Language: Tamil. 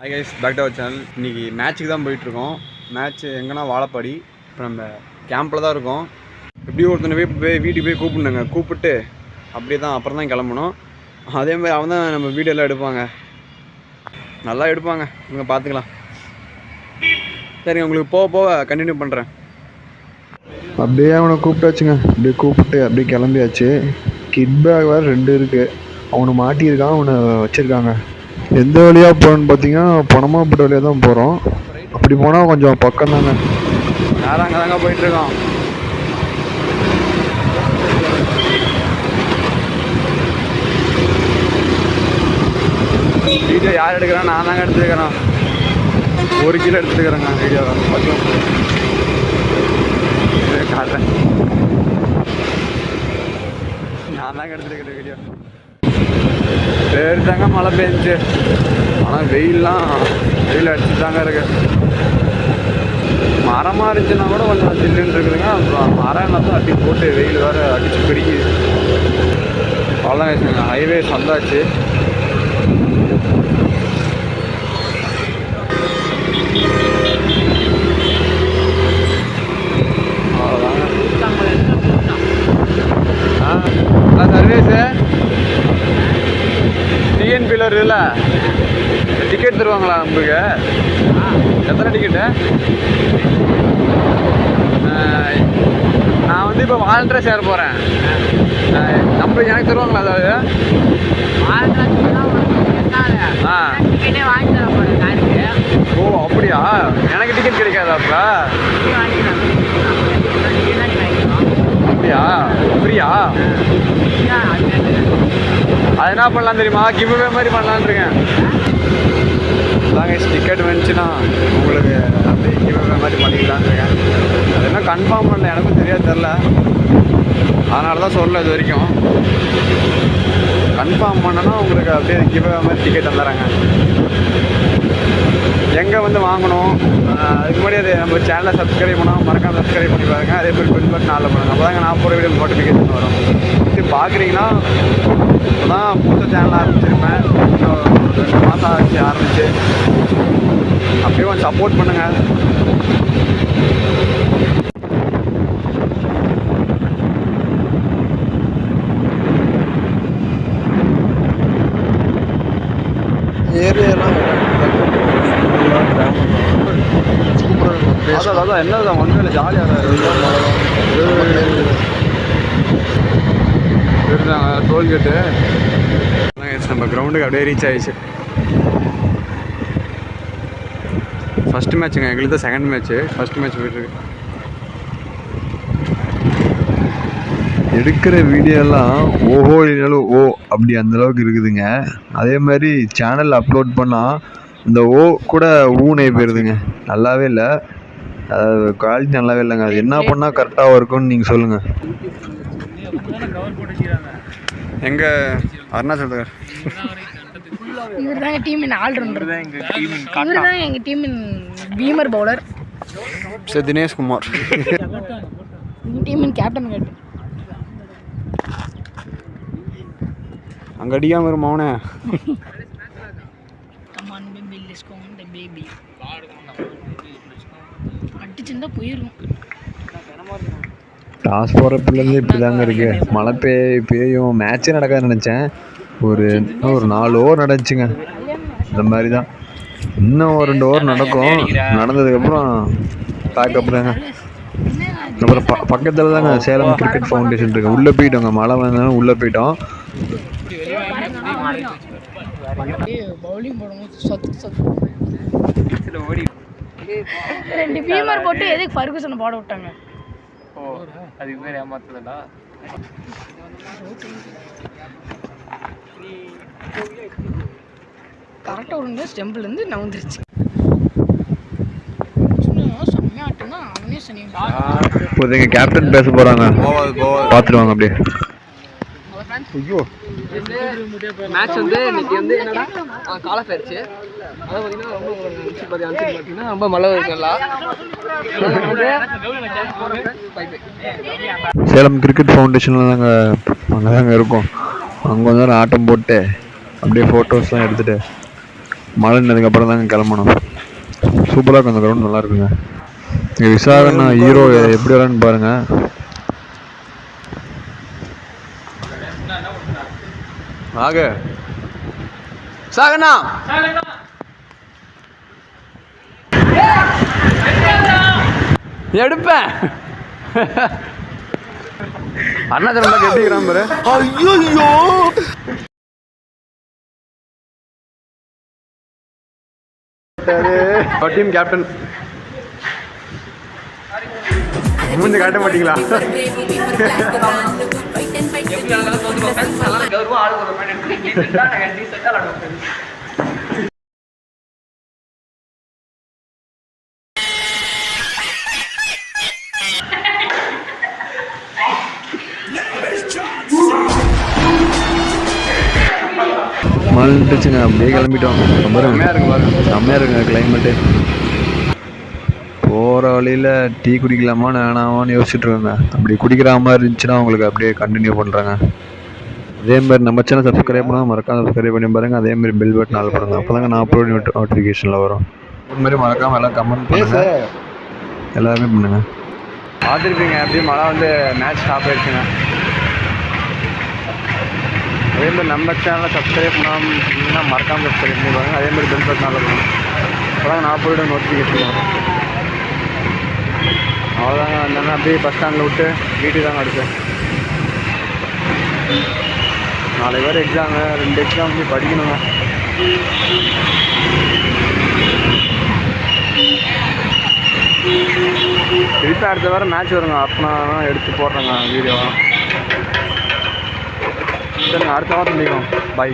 Hi guys, back to our channel. இன்றைக்கி மேட்ச்சுக்கு தான் போயிட்டுருக்கோம். மேட்ச்சு எங்கன்னா வாழப்பாடி. இப்போ நம்ம கேம்பில் தான் இருக்கோம். எப்படியும் ஒருத்தனை போய் வீட்டுக்கு போய் கூப்பிடுங்க. கூப்பிட்டு அப்படியே தான் அப்புறம் தான் கிளம்பணும். அதேமாதிரி அவன் தான் நம்ம வீடியோலாம் எடுப்பாங்க, நல்லா எடுப்பாங்க. இவங்க பார்த்துக்கலாம். சரிங்க, உங்களுக்கு போக போக கண்டினியூ பண்ணுறேன். அப்படியே அவனை கூப்பிட்டாச்சுங்க. அப்படியே கூப்பிட்டு அப்படியே கிளம்பியாச்சு. கிட் பேக் வேறு 2 இருக்குது. அவனை மாட்டியிருக்கான், அவனை வச்சுருக்காங்க. எந்த வழியாக போகணுன்னு பார்த்தீங்கன்னா பணமாப்பட்ட வழியாக தான் போகிறோம். அப்படி போனால் கொஞ்சம் பக்கம் தாங்க. யாரும் அங்கே தாங்க போயிட்டுருக்கோம். வீடியோ யார் எடுக்கிறோம்? நான் தாங்க எடுத்துருக்கிறேன். 1 கிலோ எடுத்துருக்கிறேங்க வீடியோவை. காட்டுறேன், நான் தாங்க எடுத்துருக்கிறேன் வீடியோ. பேர் தாங்க மழை பெஞ்சிச்சு. ஆனால் வெயில் அடிச்சு தாங்க இருக்கு. மரமாக இருந்துச்சுன்னா கூட கொஞ்சம் சில்லுன்னு இருக்குதுங்க. அப்புறம் மரம் எல்லாத்தையும் அடி போட்டு வெயில் வேறு அடிச்சு பிடிக்குது. அவ்வளோதான் வச்சுக்கோங்க. ஹைவேஸ் வந்தாச்சு. அவ்வளோதாங்க சர்வீஸு. டிஎன்பியில் இருக்குல்ல, டிக்கெட் தருவாங்களா நம்மளுக்கு? எத்தனை டிக்கெட்டு? நான் வந்து இப்போ வாலண்டராக சேர போகிறேன். நம்மளுக்கு எனக்கு தருவாங்களா? அதாவது ஓ அப்படியா? எனக்கு டிக்கெட் கிடைக்காதா? அப்போ அப்படியா? ஃப்ரீயா? அது என்ன பண்ணலாம் தெரியுமா? கிவ்அவே மாதிரி பண்ணலான்னு இருக்கேன். அதாங்க டிக்கெட் வந்துச்சுன்னா உங்களுக்கு அப்படியே கிவ்அவே மாதிரி பண்ணிக்கலான்னு இருக்கேன். அது என்ன கன்ஃபார்ம் பண்ணல, எனக்கும் தெரில. அதனால தான் சொல்லலை இது வரைக்கும். கன்ஃபார்ம் பண்ணனா உங்களுக்கு அப்படியே கிவ்அவே மாதிரி டிக்கெட் வந்துடுறாங்க. எங்கே வந்து வாங்கணும்? அதுக்கு முன்னாடி அது நம்ம சேனலை சப்ஸ்கிரைப் பண்ணால் மறக்காம சப்ஸ்கிரைப் பண்ணி பாருங்கள். அதே மாதிரி பெல் பட்டன் ஆளில் பண்ணுங்கள். அப்போ தாங்க நான் போகிற வீடியோ நோட்டிஃபிகேஷன் வரும். இது பார்க்குறீங்கன்னா இப்போ தான் புதுசாக சேனல் ஆரம்பிச்சிருப்பேன். இன்னும் 2 மாதம் ஆச்சு ஆரம்பிச்சு. அப்படியே கொஞ்சம் சப்போர்ட் பண்ணுங்கள். ஏரியாலாம் அதான் என்னதான் ஒன்றும் ஜாலியாக இருந்தாங்க. டோல்கேட்டு நம்ம கிரவுண்டுக்கு அப்படியே ரீச் ஆகிடுச்சு. ஃபஸ்ட்டு மேட்ச்சுங்க, எங்களுக்கு தான் செகண்ட் மேட்ச்சு. ஃபஸ்ட்டு மேட்ச் போயிட்டுருக்கு. எடுக்கிற வீடியோலாம் ஓஹோ இல்லைனாலும் ஓ அப்படி அந்தளவுக்கு இருக்குதுங்க. அதே மாதிரி சேனல் அப்லோட் பண்ணால் இந்த ஓ கூட ஊனை போயிருதுங்க. நல்லாவே இல்லை, குவாலிட்டி நல்லாவே இல்லைங்க. அது என்ன பண்ணால் கரெக்டாக இருக்கும்னு நீங்கள் சொல்லுங்கள். எங்கே அருணாச்சல் இவர் தான் டீமின் ஆல்ரவுண்டர். இவர் தான் எங்கள் டீமின் பீமர் பவுலர். சரி, தினேஷ்குமார் எங்கள் டீமின் கேப்டன். அங்கே அடிக்காமல் வரும் மௌனே. அடிச்சுருந்தா போயிடும். டாஸ் போகிறப்பிலேருந்து இப்படி தாங்க இருக்குது. மழை பெய்யும் மேட்ச்சே நடக்காதுன்னு நினச்சேன். ஒரு 4 ஓவர் நடந்துச்சுங்க. இந்த மாதிரி தான். இன்னும் ஒரு 2 ஓவர் நடக்கும். நடந்ததுக்கப்புறம் பேக்கப் தாங்க. அப்புறம் பக்கத்தில் தாங்க சேலம் கிரிக்கெட் ஃபவுண்டேஷன் இருக்குது. உள்ளே போயிட்டோங்க. மழை வந்தாலும் உள்ளே போயிட்டோம். பவுலிங் போடும்போது ஓடி 2 பீமர் போட்டு எதுக்கு ஃபர்கூசனை போட விட்டாங்க? ஓ, அதுக்கு பேர் ஏமாத்துதா? கரெக்டாக ஒரு ஸ்டெம்பிள்லேருந்து நவுந்துருச்சு. செம்மையாட்டுன்னா அவனே சனி. இப்போதைங்க கேப்டன் பேச போகிறாங்க, பார்த்துருவாங்க அப்படியே. ஐயோ, மேட்ச் வந்து இன்னைக்கு வந்து என்னன்னா காலப்பயிற்சி. அதாவது பார்த்தீங்கன்னா ரொம்ப மழை இருக்குங்களா. சேலம் கிரிக்கெட் ஃபவுண்டேஷனில் அங்கே தாங்க இருக்கும். அங்கே வந்து ஆட்டம் போட்டு அப்படியே ஃபோட்டோஸ்லாம் எடுத்துகிட்டு மழை நின்றதுக்கப்புறம் தாங்க கிளம்பணும். சூப்பராக இருக்கும் அந்த கிரவுண்ட், நல்லா இருக்குங்க. இங்கே விசாகண்ணா ஹீரோ எப்படி வரான்னு பாருங்க. ஆக சாகண்ணா எடுப்பேன். அருணாச்சலம் பாக்கு எப்படி இருக்கிறான் பாரு. ஐயோ டீம் கேப்டன் மூஞ்ச காட்ட மாட்டீங்களா? மழை நின்றுச்சுங்க, அப்படியே கிளம்பிட்டோம். செம்மையாக இருக்குங்க கிளைமேட்டு. போகிற வழியில் டீ குடிக்கலாமான்னு வேணாமான்னு யோசிச்சுட்டு இருந்தேன். அப்படி குடிக்கிற மாதிரி இருந்துச்சுன்னா உங்களுக்கு அப்படியே கண்டினியூ பண்ணுறாங்க. அதேமாதிரி நம்ம சேனல் சப்ஸ்கிரைப் பண்ணால் மறக்காம சப்ஸ்கிரைப் பண்ணி பாருங்கள். அதேமாதிரி பெல் பட்டன் ஆல் பண்ணுங்க. அப்போ தாங்க நான் அப்லோட் நோட்டிஃபிகேஷனில் வரும். இது மாதிரி மறக்காமல் எல்லாம் கமெண்ட் பண்ணுங்க, எல்லாருமே பண்ணுங்கள். பார்த்துருப்பீங்க அப்படியே மழை வந்து மேட்ச் ஸ்டாப் ஆயிடுச்சுங்க. அதேமாதிரி நம்ம சேனலை சப்ஸ்கிரைப் பண்ணாமல் மறக்காமல் சப்ஸ்கிரைப் பண்ணி பாருங்கள். அதேமாதிரி பெல் பட்டன் ஆல் பண்ணுங்க. அப்போ தாங்க நான் அப்லோட் நோட்டிஃபிகேஷன் வரும். அவ்வளோதாங்க. வந்தாங்க அப்படியே பஸ் ஸ்டாண்டில் விட்டு வீட்டுக்கு தாங்க அடுத்து. நாளைக்கு வேறு எக்ஸாமு, 2 எக்ஸாம் போய் படிக்கணுங்க. திருப்பி அடுத்த வாரம் மேட்ச் வருங்க. அப்போ நான் எடுத்து போடுறேங்க வீடியோ. சரிங்க, அடுத்த வாரம் சந்திக்கும். பை.